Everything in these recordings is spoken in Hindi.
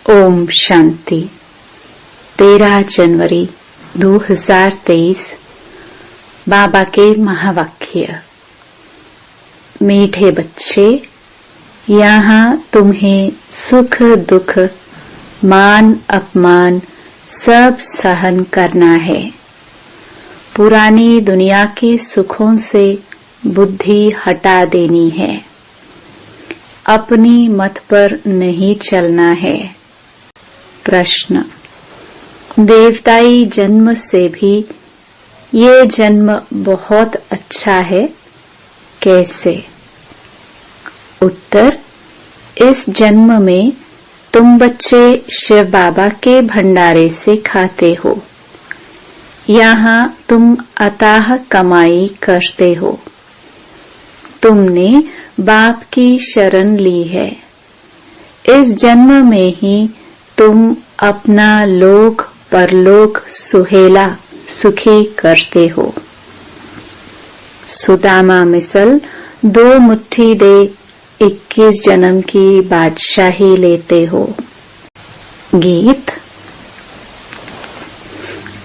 ओम शांति। 13 जनवरी 2023। बाबा के महावाक्य। मीठे बच्चे, यहाँ तुम्हें सुख दुख, मान अपमान सब सहन करना है। पुरानी दुनिया के सुखों से बुद्धि हटा देनी है। अपनी मत पर नहीं चलना है। प्रश्न: देवताई जन्म से भी ये जन्म बहुत अच्छा है, कैसे? उत्तर: इस जन्म में तुम बच्चे शिव बाबा के भंडारे से खाते हो। यहाँ तुम अथाह कमाई करते हो। तुमने बाप की शरण ली है। इस जन्म में ही तुम अपना लोक परलोक सुहेला सुखी करते हो। सुदामा मिसल 2 मुट्ठी दे 21 जन्म की बादशाही लेते हो। गीत।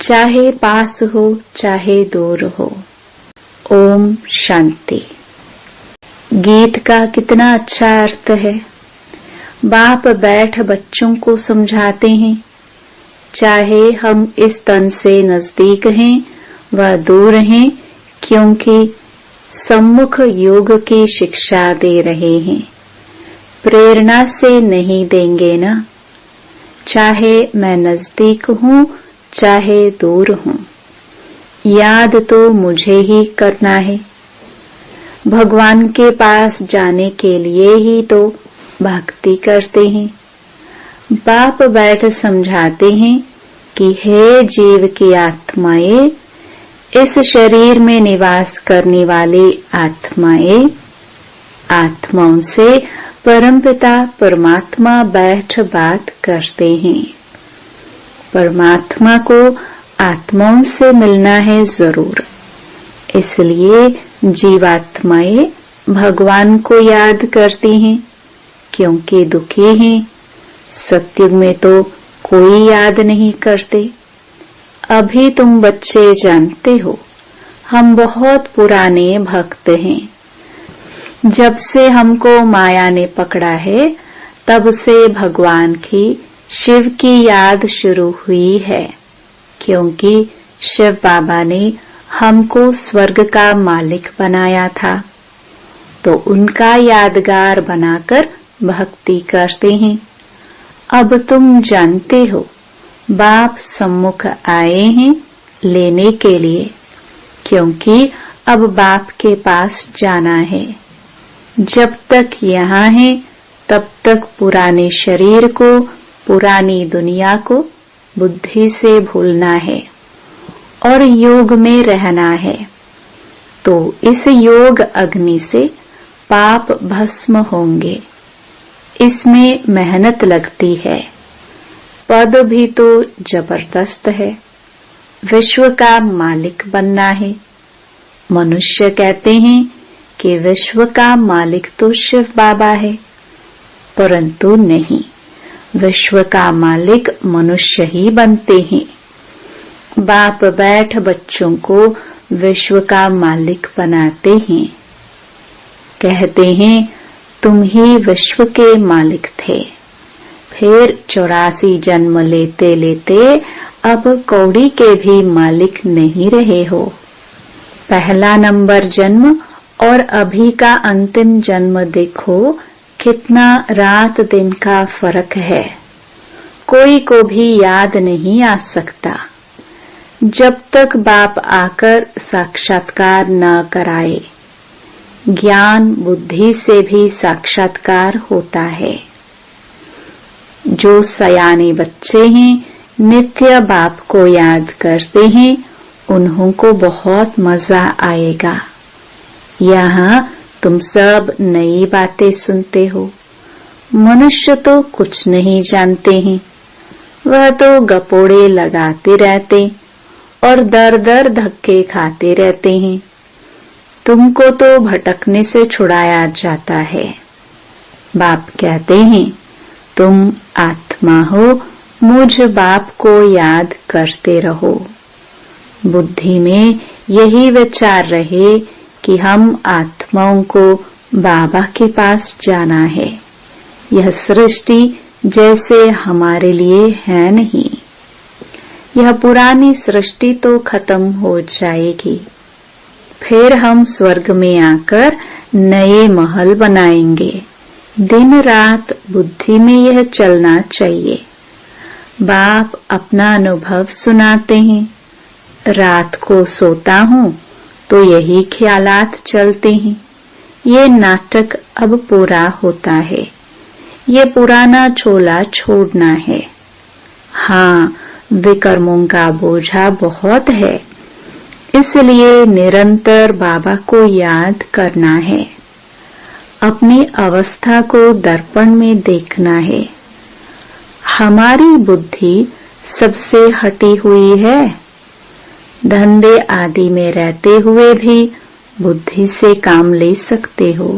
चाहे पास हो चाहे दूर हो। ओम शांति। गीत का कितना अच्छा अर्थ है। बाप बैठ बच्चों को समझाते हैं, चाहे हम इस तन से नजदीक हैं व दूर हैं, क्योंकि सम्मुख योग की शिक्षा दे रहे हैं। प्रेरणा से नहीं देंगे ना। चाहे मैं नजदीक हूँ चाहे दूर हूँ, याद तो मुझे ही करना है। भगवान के पास जाने के लिए ही तो भक्ति करते हैं। बाप बैठ समझाते हैं कि हे जीव की आत्माएं, इस शरीर में निवास करने वाली आत्माएं, आत्माओं से परमपिता परमात्मा बैठ बात करते हैं। परमात्मा को आत्माओं से मिलना है जरूर, इसलिए जीवात्माएं भगवान को याद करती हैं, क्योंकि दुखी हैं। सत्युग में तो कोई याद नहीं करते। अभी तुम बच्चे जानते हो, हम बहुत पुराने भक्त हैं। जब से हमको माया ने पकड़ा है, तब से भगवान की, शिव की याद शुरू हुई है, क्योंकि शिव बाबा ने हमको स्वर्ग का मालिक बनाया था, तो उनका यादगार बनाकर भक्ति करते हैं। अब तुम जानते हो, बाप सम्मुख आए हैं लेने के लिए, क्योंकि अब बाप के पास जाना है। जब तक यहाँ है तब तक पुराने शरीर को, पुरानी दुनिया को बुद्धि से भूलना है और योग में रहना है। तो इस योग अग्नि से पाप भस्म होंगे। इसमें मेहनत लगती है। पद भी तो जबरदस्त है। विश्व का मालिक बनना है। मनुष्य कहते हैं कि विश्व का मालिक तो शिव बाबा है, परंतु नहीं, विश्व का मालिक मनुष्य ही बनते हैं। बाप बैठ बच्चों को विश्व का मालिक बनाते हैं। कहते हैं तुम ही विश्व के मालिक थे, फिर 84 जन्म लेते लेते अब कौड़ी के भी मालिक नहीं रहे हो। पहला नंबर जन्म और अभी का अंतिम जन्म देखो, कितना रात दिन का फर्क है। कोई को भी याद नहीं आ सकता जब तक बाप आकर साक्षात्कार न कराए। ज्ञान बुद्धि से भी साक्षात्कार होता है। जो सयाने बच्चे हैं, नित्य बाप को याद करते हैं, उन्हों को बहुत मजा आएगा। यहाँ तुम सब नई बातें सुनते हो। मनुष्य तो कुछ नहीं जानते हैं, वह तो गपोड़े लगाते रहते और दर दर धक्के खाते रहते हैं। तुमको तो भटकने से छुड़ाया जाता है। बाप कहते हैं तुम आत्मा आत्मा हो, मुझ बाप को याद करते रहो। बुद्धि में यही विचार रहे कि हम आत्माओं को बाबा के पास जाना है। यह सृष्टि जैसे हमारे लिए है नहीं। यह पुरानी सृष्टि तो खत्म हो जाएगी, फिर हम स्वर्ग में आकर नए महल बनाएंगे। दिन रात बुद्धि में यह चलना चाहिए। बाप अपना अनुभव सुनाते हैं। रात को सोता हूँ तो यही ख्यालात चलते हैं। ये नाटक अब पूरा होता है। ये पुराना चोला छोड़ना है। हाँ, विकर्मों का बोझा बहुत है, इसलिए निरंतर बाबा को याद करना है। अपनी अवस्था को दर्पण में देखना है। हमारी बुद्धि सबसे हटी हुई है। धंधे आदि में रहते हुए भी बुद्धि से काम ले सकते हो।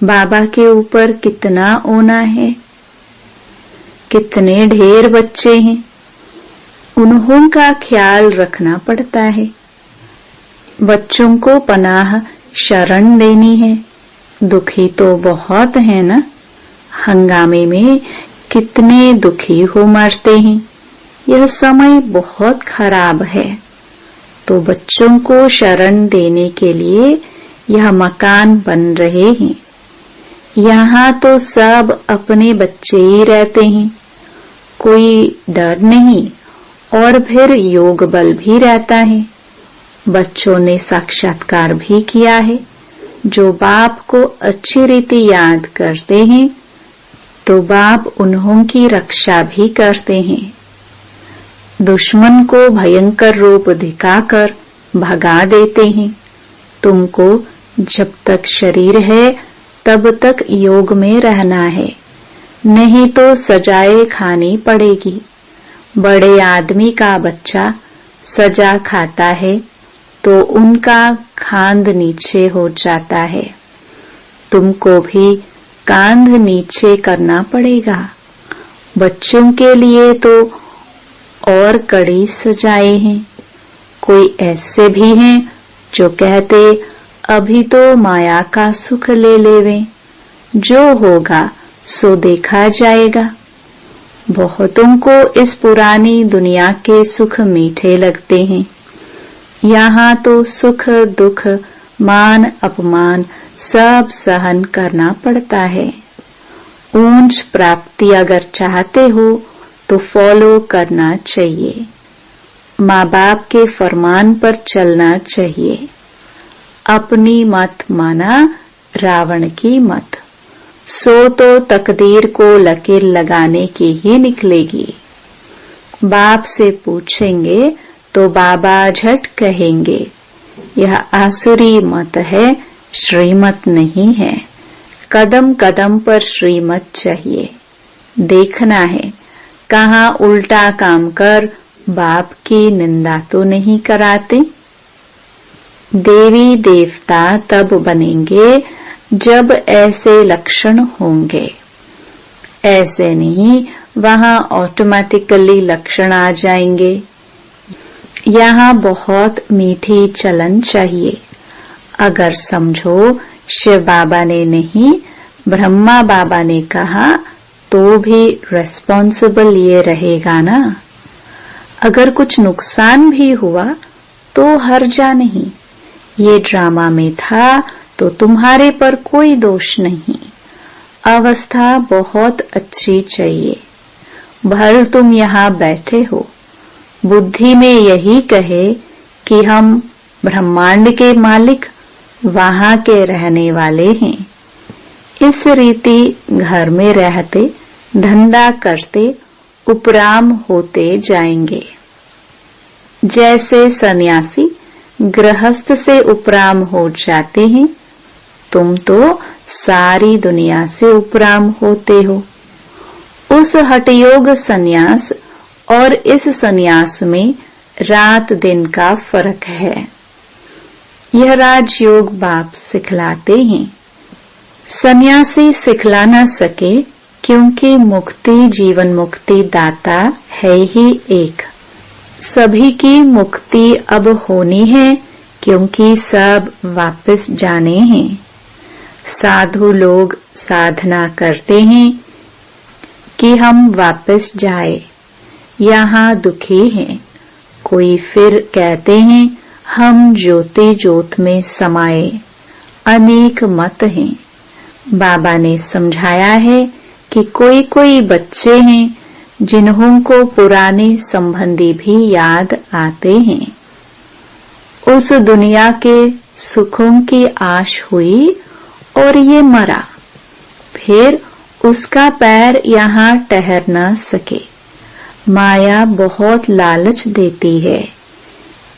बाबा के ऊपर कितना ओना है। कितने ढेर बच्चे हैं, उन्हों का ख्याल रखना पड़ता है। बच्चों को पनाह शरण देनी है। दुखी तो बहुत है ना। हंगामे में कितने दुखी हो मरते हैं। यह समय बहुत खराब है, तो बच्चों को शरण देने के लिए यह मकान बन रहे हैं। यहाँ तो सब अपने बच्चे ही रहते हैं, कोई डर नहीं, और फिर योग बल भी रहता है। बच्चों ने साक्षात्कार भी किया है। जो बाप को अच्छी रीति याद करते हैं तो बाप उन्हों की रक्षा भी करते हैं। दुश्मन को भयंकर रूप दिखाकर भगा देते हैं। तुमको जब तक शरीर है तब तक योग में रहना है, नहीं तो सजाएं खानी पड़ेगी। बड़े आदमी का बच्चा सजा खाता है तो उनका खांद नीचे हो जाता है। तुमको भी कांध नीचे करना पड़ेगा। बच्चों के लिए तो और कड़ी सजाएं हैं। कोई ऐसे भी हैं जो कहते अभी तो माया का सुख ले लेवें, जो होगा सो देखा जाएगा। बहुतों को इस पुरानी दुनिया के सुख मीठे लगते हैं। यहाँ तो सुख दुख मान अपमान सब सहन करना पड़ता है। ऊंच प्राप्ति अगर चाहते हो तो फॉलो करना चाहिए। माँ बाप के फरमान पर चलना चाहिए। अपनी मत माना रावण की मत, सो तो तकदीर को लकीर लगाने की ही निकलेगी। बाप से पूछेंगे तो बाबा झट कहेंगे यह आसुरी मत है, श्रीमत नहीं है। कदम कदम पर श्रीमत चाहिए। देखना है कहाँ उल्टा काम कर बाप की निंदा तो नहीं कराते। देवी देवता तब बनेंगे जब ऐसे लक्षण होंगे। ऐसे नहीं वहाँ ऑटोमेटिकली लक्षण आ जाएंगे। यहाँ बहुत मीठी चलन चाहिए। अगर समझो शिव बाबा ने नहीं, ब्रह्मा बाबा ने कहा तो भी रेस्पॉन्सिबल ये रहेगा ना। अगर कुछ नुकसान भी हुआ तो हर्जा नहीं। ये ड्रामा में था तो तुम्हारे पर कोई दोष नहीं। अवस्था बहुत अच्छी चाहिए। भल तुम यहाँ बैठे हो, बुद्धि में यही कहे कि हम ब्रह्मांड के मालिक, वहां के रहने वाले हैं। इस रीति घर में रहते धंधा करते उपराम होते जाएंगे। जैसे सन्यासी गृहस्थ से उपराम हो जाते हैं, तुम तो सारी दुनिया से उपराम होते हो। उस हठयोग सन्यास और इस सन्यास में रात दिन का फर्क है। यह राजयोग बाप सिखलाते हैं। सन्यासी सिखला न सके क्योंकि मुक्ति जीवन मुक्ति दाता है ही एक। सभी की मुक्ति अब होनी है क्योंकि सब वापस जाने हैं। साधु लोग साधना करते हैं कि हम वापस जाए, यहाँ दुखी हैं। कोई फिर कहते हैं हम ज्योति ज्योत में समाये। अनेक मत हैं। बाबा ने समझाया है कि कोई कोई बच्चे हैं जिन्हों को पुराने संबंधी भी याद आते हैं। उस दुनिया के सुखों की आश हुई और ये मरा, फिर उसका पैर यहाँ ठहर न सके। माया बहुत लालच देती है।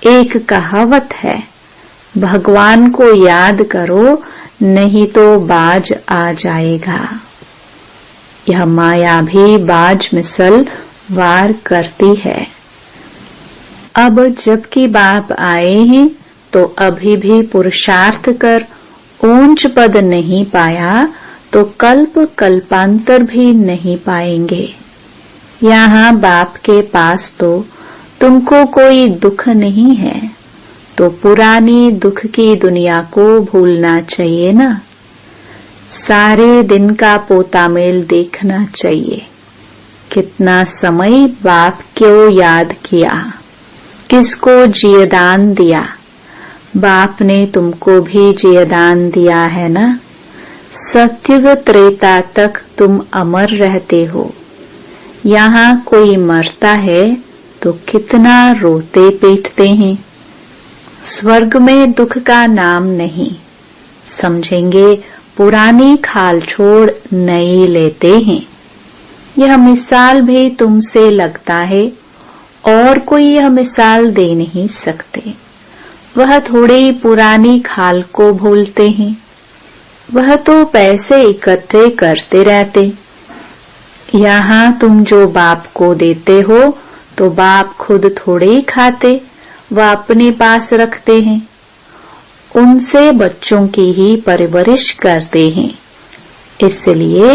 एक कहावत है, भगवान को याद करो नहीं तो बाज आ जाएगा। यह माया भी बाज मिसल वार करती है। अब जबकि बाप आए हैं तो अभी भी पुरुषार्थ कर ऊंच पद नहीं पाया तो कल्प कल्पांतर भी नहीं पाएंगे। यहाँ बाप के पास तो तुमको कोई दुख नहीं है, तो पुरानी दुख की दुनिया को भूलना चाहिए ना। सारे दिन का पोतामेल देखना चाहिए। कितना समय बाप क्यों याद किया, किसको जियदान दिया। बाप ने तुमको भी जियदान दिया है ना। सत्युग त्रेता तक तुम अमर रहते हो। यहाँ कोई मरता है तो कितना रोते पीटते हैं। स्वर्ग में दुख का नाम नहीं। समझेंगे पुरानी खाल छोड़ नई लेते हैं। यह मिसाल भी तुमसे लगता है और कोई यह मिसाल दे नहीं सकते। वह थोड़ी पुरानी खाल को भूलते हैं। वह तो पैसे इकट्ठे करते रहते। यहाँ तुम जो बाप को देते हो तो बाप खुद थोड़े ही खाते, वह अपने पास रखते हैं। उनसे बच्चों की ही परवरिश करते हैं। इसलिए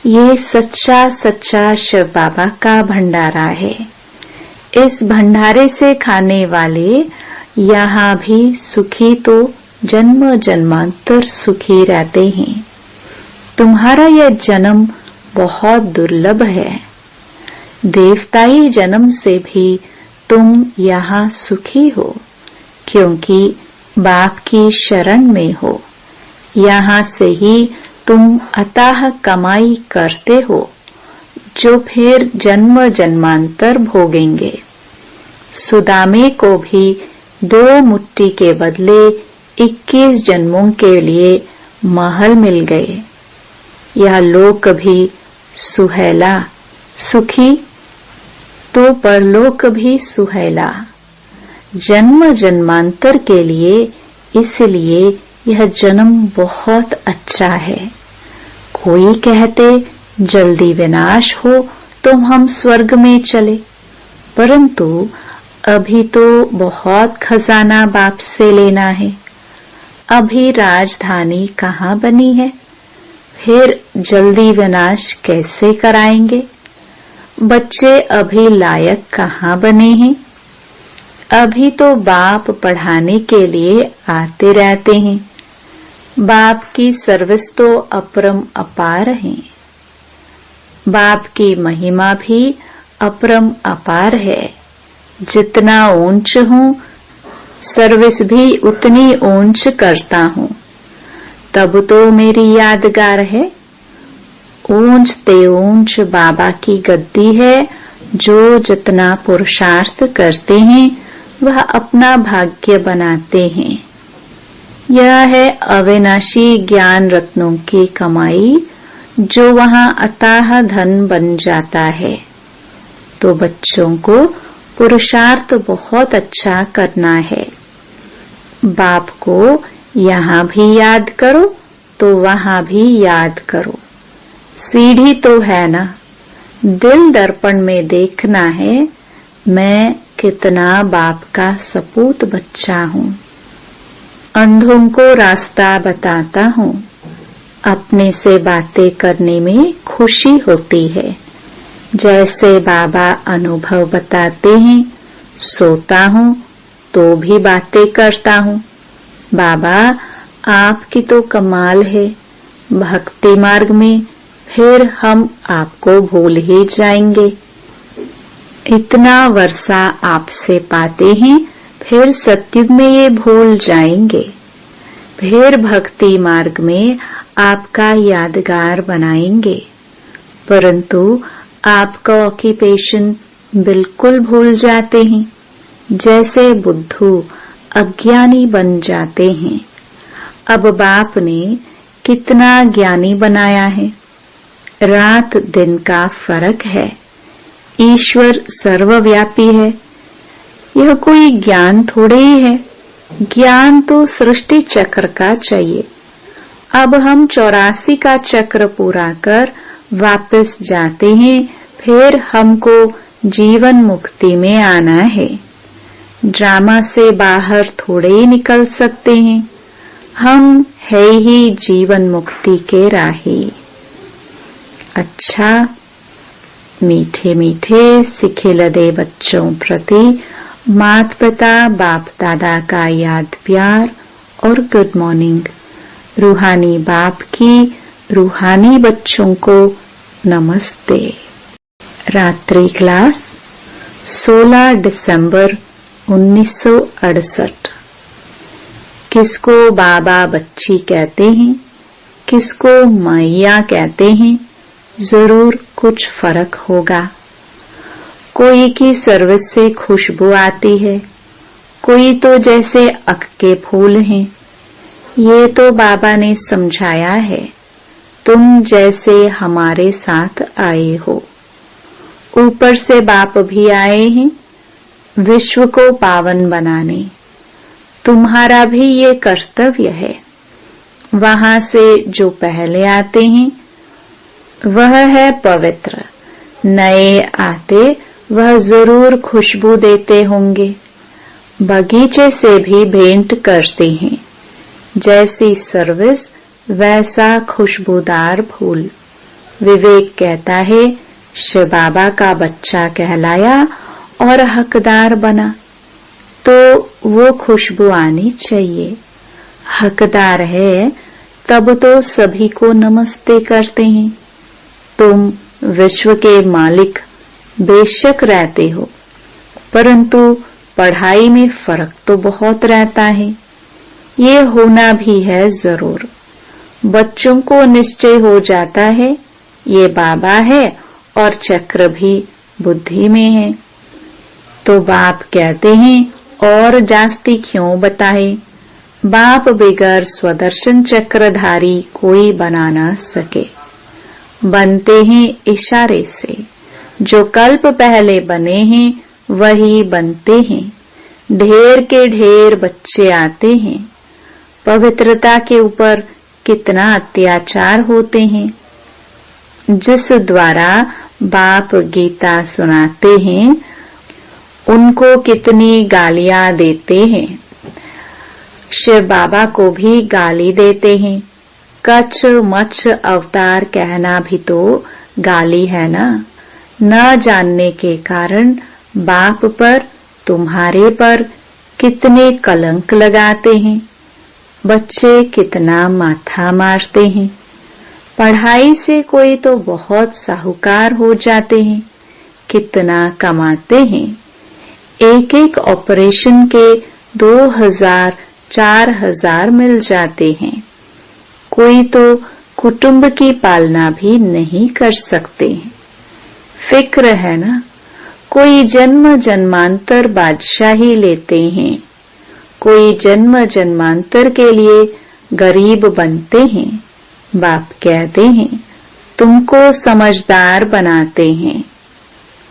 ये सच्चा सच्चा शिव बाबा का भंडारा है। इस भंडारे से खाने वाले यहाँ भी सुखी तो जन्म जन्मांतर सुखी रहते हैं। तुम्हारा यह जन्म बहुत दुर्लभ है। देवताई जन्म से भी तुम यहाँ सुखी हो क्योंकि बाप की शरण में हो। यहाँ से ही तुम अथाह कमाई करते हो जो फिर जन्म जन्मांतर भोगेंगे। सुदामे को भी 2 मुट्ठी के बदले 21 जन्मों के लिए महल मिल गए। यह लोक भी सुहेला सुखी तो परलोक भी सुहेला। जन्म जन्मांतर के लिए इसलिए यह जन्म बहुत अच्छा है। कोई कहते जल्दी विनाश हो तो हम स्वर्ग में चले, परंतु अभी तो बहुत खजाना बाप से लेना है। अभी राजधानी कहाँ बनी है, फिर जल्दी विनाश कैसे कराएंगे। बच्चे अभी लायक कहाँ बने हैं। अभी तो बाप पढ़ाने के लिए आते रहते हैं। बाप की सर्विस तो अपरम अपार है। बाप की महिमा भी अपरम अपार है। जितना ऊंच हूँ सर्विस भी उतनी ऊंच करता हूँ। तब तो मेरी यादगार है। ऊंच ते ऊंच बाबा की गद्दी है। जो जितना पुरुषार्थ करते हैं वह अपना भाग्य बनाते हैं। यह है अविनाशी ज्ञान रत्नों की कमाई, जो वहां अथाह धन बन जाता है। तो बच्चों को पुरुषार्थ बहुत अच्छा करना है। बाप को यहाँ भी याद करो तो वहां भी याद करो। सीढ़ी तो है ना, दिल दर्पण में देखना है मैं कितना बाप का सपूत बच्चा हूँ। अंधों को रास्ता बताता हूँ। अपने से बातें करने में खुशी होती है। जैसे बाबा अनुभव बताते हैं, सोता हूँ तो भी बातें करता हूँ। बाबा आपकी तो कमाल है, भक्ति मार्ग में फिर हम आपको भूल ही जाएंगे। इतना वर्षा आपसे पाते हैं, फिर सत्युग में ये भूल जाएंगे। फिर भक्ति मार्ग में आपका यादगार बनाएंगे, परंतु आपका ऑक्यूपेशन बिल्कुल भूल जाते हैं। जैसे बुद्धू अज्ञानी बन जाते हैं। अब बाप ने कितना ज्ञानी बनाया है। रात दिन का फर्क है। ईश्वर सर्वव्यापी है। यह कोई ज्ञान थोड़े ही है। ज्ञान तो सृष्टि चक्र का चाहिए। अब हम 84 का चक्र पूरा कर वापस जाते हैं, फिर हमको जीवन मुक्ति में आना है। ड्रामा से बाहर थोड़े ही निकल सकते हैं। हम है ही जीवन मुक्ति के राही। अच्छा, मीठे मीठे सिखिलदे बच्चों प्रति माता पिता बाप दादा का याद प्यार और गुड मॉर्निंग। रूहानी बाप की रूहानी बच्चों को नमस्ते। रात्रि क्लास 16 दिसंबर 1968। किसको बाबा बच्ची कहते हैं, किसको मैया कहते हैं, जरूर कुछ फर्क होगा। कोई की सर्विस से खुशबू आती है, कोई तो जैसे अक के फूल हैं। ये तो बाबा ने समझाया है, तुम जैसे हमारे साथ आए हो। ऊपर से बाप भी आए हैं विश्व को पावन बनाने। तुम्हारा भी ये कर्तव्य है। वहां से जो पहले आते हैं वह है पवित्र। नए आते वह जरूर खुशबू देते होंगे। बगीचे से भी भेंट करते हैं। जैसी सर्विस वैसा खुशबूदार फूल। विवेक कहता है, शिव बाबा का बच्चा कहलाया और हकदार बना, तो वो खुशबू आनी चाहिए। हकदार है तब तो सभी को नमस्ते करते हैं। तुम विश्व के मालिक बेशक रहते हो, परंतु पढ़ाई में फर्क तो बहुत रहता है। ये होना भी है जरूर। बच्चों को निश्चय हो जाता है ये बाबा है और चक्र भी बुद्धि में है। तो बाप कहते हैं और जास्ती क्यों बताए। बाप बिगर स्वदर्शन चक्रधारी कोई बना न सके। बनते हैं इशारे से। जो कल्प पहले बने हैं वही बनते हैं। ढेर के ढेर बच्चे आते हैं। पवित्रता के ऊपर कितना अत्याचार होते हैं। जिस द्वारा बाप गीता सुनाते हैं उनको कितनी गालियां देते हैं। शिव बाबा को भी गाली देते हैं। कच्छ मच्छ अवतार कहना भी तो गाली है ना। न जानने के कारण बाप पर तुम्हारे पर कितने कलंक लगाते हैं। बच्चे कितना माथा मारते हैं। पढ़ाई से कोई तो बहुत साहूकार हो जाते हैं। कितना कमाते हैं। एक एक ऑपरेशन के 2000 4000 मिल जाते हैं। कोई तो कुटुंब की पालना भी नहीं कर सकते हैं। फिक्र है ना। कोई जन्म जन्मांतर बादशाही लेते हैं। कोई जन्म जन्मांतर के लिए गरीब बनते हैं। बाप कहते हैं तुमको समझदार बनाते हैं।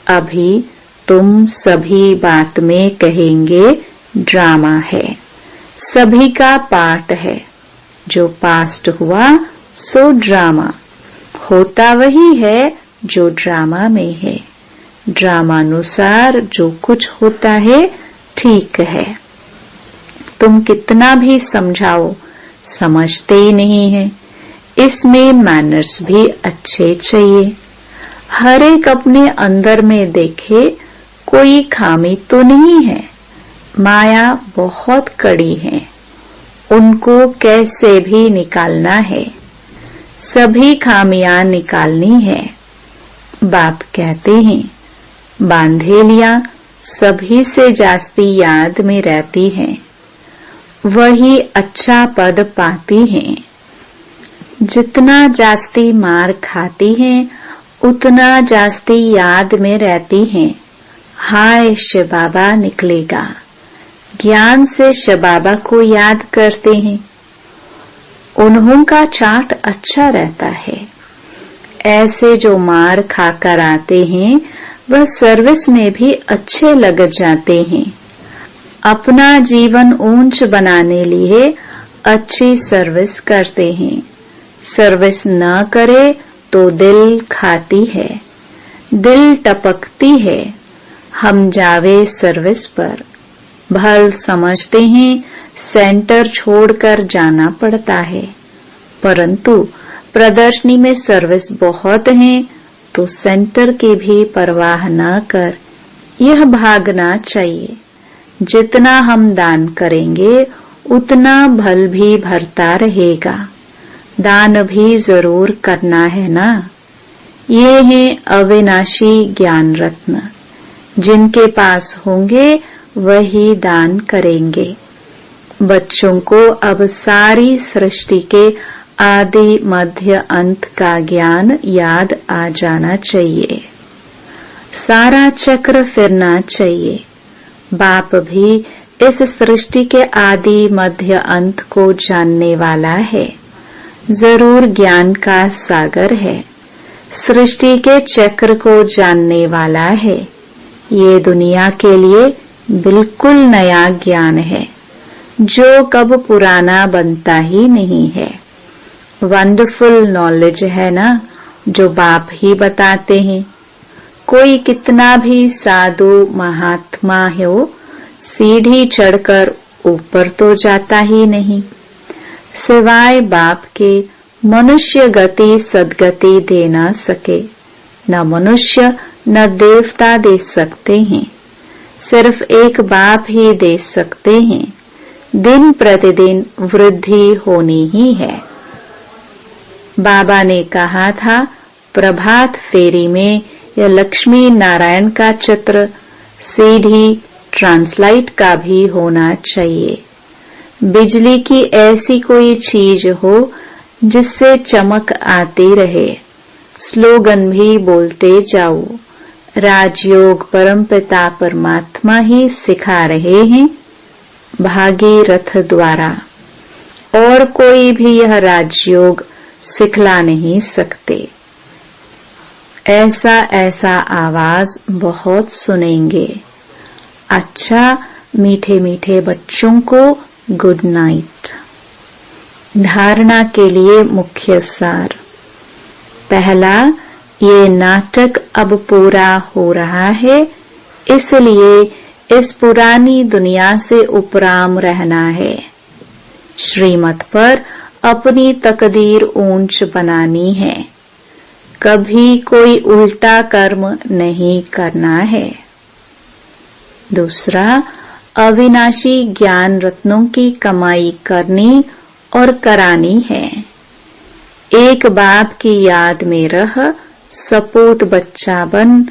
अभी तुम सभी बात में कहेंगे ड्रामा है। सभी का पार्ट है। जो पास्ट हुआ सो ड्रामा। होता वही है जो ड्रामा में है। ड्रामानुसार जो कुछ होता है ठीक है। तुम कितना भी समझाओ समझते ही नहीं है। इसमें मैनर्स भी अच्छे चाहिए। हर एक अपने अंदर में देखे कोई खामी तो नहीं है। माया बहुत कड़ी है, उनको कैसे भी निकालना है, सभी खामियां निकालनी है। बाप कहते हैं बांधे लिया सभी से जास्ती याद में रहती है, वही अच्छा पद पाती हैं। जितना जास्ती मार खाती हैं उतना जास्ती याद में रहती हैं। हाय शिव बाबा निकलेगा, ज्ञान से शिव बाबा को याद करते हैं। उन्हों का चाट अच्छा रहता है। ऐसे जो मार खाकर आते हैं वह सर्विस में भी अच्छे लग जाते हैं। अपना जीवन ऊंच बनाने लिए अच्छी सर्विस करते हैं। सर्विस न करे तो दिल खाती है, दिल टपकती है। हम जावे सर्विस पर, भल समझते हैं सेंटर छोड़कर जाना पड़ता है, परंतु प्रदर्शनी में सर्विस बहुत है तो सेंटर की भी परवाह न कर यह भागना चाहिए। जितना हम दान करेंगे उतना भल भी भरता रहेगा। दान भी जरूर करना है ना। ये हैं अविनाशी ज्ञान रत्न, जिनके पास होंगे वही दान करेंगे। बच्चों को अब सारी सृष्टि के आदि मध्य अंत का ज्ञान याद आ जाना चाहिए। सारा चक्र फिरना चाहिए। बाप भी इस सृष्टि के आदि मध्य अंत को जानने वाला है। जरूर ज्ञान का सागर है। सृष्टि के चक्र को जानने वाला है। ये दुनिया के लिए बिल्कुल नया ज्ञान है, जो कब पुराना बनता ही नहीं है। वंडरफुल नॉलेज है ना, जो बाप ही बताते हैं। कोई कितना भी साधु महात्मा हो, सीढ़ी चढ़कर ऊपर तो जाता ही नहीं। सिवाय बाप के मनुष्य गति सद्गति दे न सके। न मनुष्य न देवता दे सकते हैं, सिर्फ एक बाप ही दे सकते हैं। दिन प्रतिदिन वृद्धि होनी ही है। बाबा ने कहा था प्रभात फेरी में यह लक्ष्मी नारायण का चित्र सीधी ट्रांसलाइट का भी होना चाहिए। बिजली की ऐसी कोई चीज हो जिससे चमक आती रहे। स्लोगन भी बोलते जाओ। राजयोग परमपिता परमात्मा ही सिखा रहे हैं भागीरथ द्वारा, और कोई भी यह राजयोग सिखला नहीं सकते। ऐसा ऐसा आवाज बहुत सुनेंगे। अच्छा मीठे मीठे बच्चों को गुड नाइट। धारणा के लिए मुख्य सार। पहला, ये नाटक अब पूरा हो रहा है, इसलिए इस पुरानी दुनिया से उपराम रहना है। श्रीमत पर अपनी तकदीर ऊंच बनानी है। कभी कोई उल्टा कर्म नहीं करना है। दूसरा, अविनाशी ज्ञान रत्नों की कमाई करनी और करानी है। एक बाप की याद में रह सपूत बच्चा बन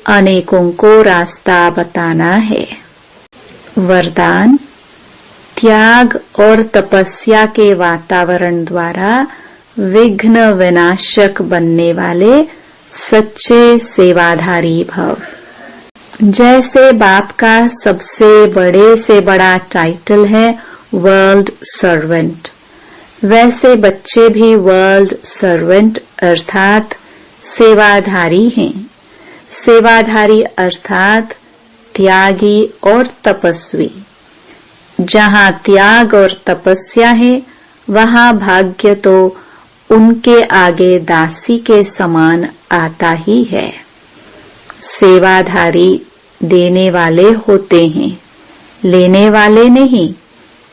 अनेकों को रास्ता बताना है। वरदान, त्याग और तपस्या के वातावरण द्वारा विघ्न विनाशक बनने वाले सच्चे सेवाधारी भव। जैसे बाप का सबसे बड़े से बड़ा टाइटल है वर्ल्ड सर्वेंट, वैसे बच्चे भी वर्ल्ड सर्वेंट अर्थात सेवाधारी हैं। सेवाधारी अर्थात त्यागी और तपस्वी। जहाँ त्याग और तपस्या है वहाँ भाग्य तो उनके आगे दासी के समान आता ही है। सेवाधारी देने वाले होते हैं, लेने वाले नहीं,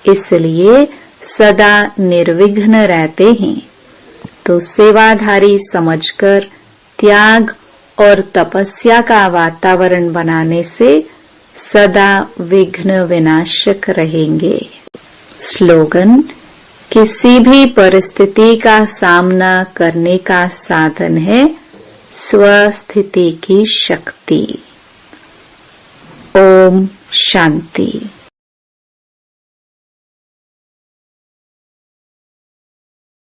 इसलिए सदा निर्विघ्न रहते हैं। तो सेवाधारी समझकर त्याग और तपस्या का वातावरण बनाने से सदा विघ्न विनाशक रहेंगे। स्लोगन: किसी भी परिस्थिति का सामना करने का साधन है स्वस्थिति की शक्ति। ओम शांति।